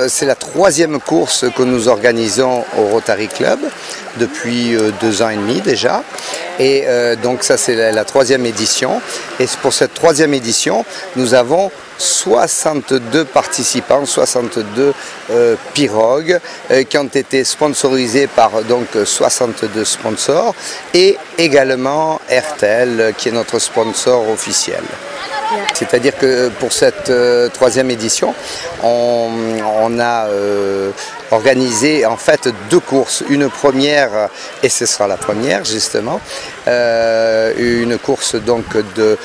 C'est la troisième course que nous organisons au Rotary Club depuis 2 ans et demi déjà. Et donc ça c'est la troisième édition. Et pour cette troisième édition, nous avons 62 participants, 62 pirogues qui ont été sponsorisées par donc 62 sponsors et également RTL qui est notre sponsor officiel. C'est-à-dire que pour cette troisième édition, on a organisé en fait 2 courses. Une première, et ce sera la première justement, une course donc de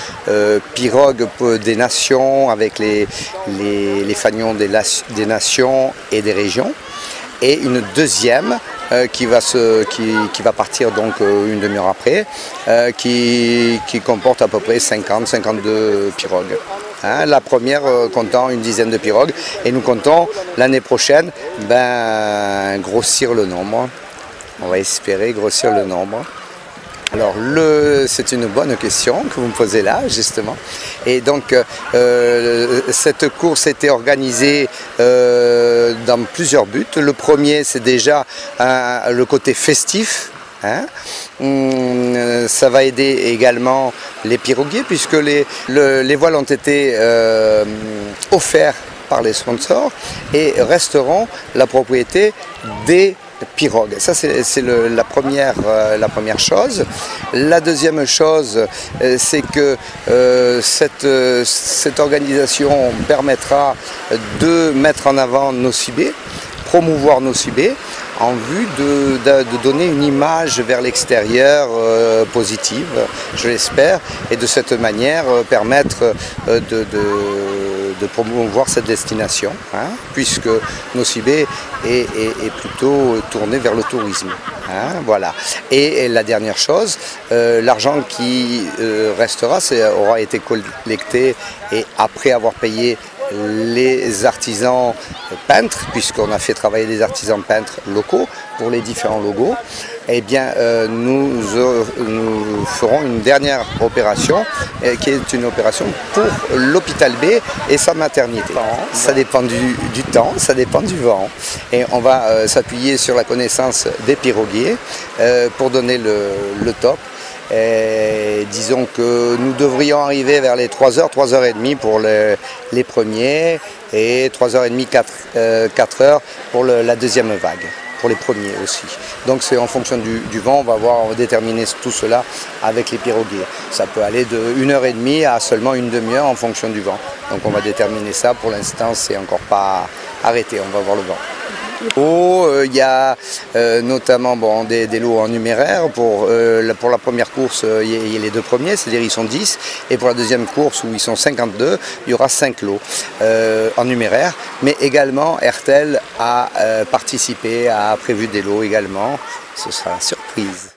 pirogues des nations avec les fanions des nations et des régions. Et une deuxième qui va partir donc une demi-heure après, qui comporte à peu près 50-52 pirogues. La première comptant une dizaine de pirogues et nous comptons l'année prochaine grossir le nombre. On va espérer grossir le nombre. Alors c'est une bonne question que vous me posez là justement. Et donc cette course était organisée dans plusieurs buts. Le premier c'est déjà le côté festif. Ça va aider également les piroguiers puisque les voiles ont été offerts par les sponsors et resteront la propriété des pirogues. Ça c'est la première chose. La deuxième chose c'est que cette organisation permettra de mettre en avant Nocibé, promouvoir Nocibé en vue de donner une image vers l'extérieur positive, je l'espère, et de cette manière permettre de promouvoir cette destination, puisque Nocibé est plutôt tourné vers le tourisme. Voilà. Et la dernière chose, l'argent qui restera aura été collecté et après avoir payé les artisans peintres, puisqu'on a fait travailler des artisans peintres locaux pour les différents logos, eh bien nous ferons une dernière opération qui est une opération pour l'hôpital B et sa maternité. Ça dépend du temps, ça dépend du vent. Et on va s'appuyer sur la connaissance des piroguiers pour donner le top. Et disons que nous devrions arriver vers les 3h, 3h30 pour les premiers et 3h30, 4h pour la deuxième vague, pour les premiers aussi. Donc c'est en fonction du vent, on va déterminer tout cela avec les piroguiers. Ça peut aller de 1h30 à seulement une demi-heure en fonction du vent. Donc on va déterminer ça, pour l'instant c'est encore pas arrêté, on va voir le vent. Il y a notamment des lots en numéraire. Pour la première course, il y a les 2 premiers, c'est-à-dire ils sont 10. Et pour la deuxième course, où ils sont 52, il y aura 5 lots en numéraire. Mais également, RTL a participé, a prévu des lots également. Ce sera une surprise.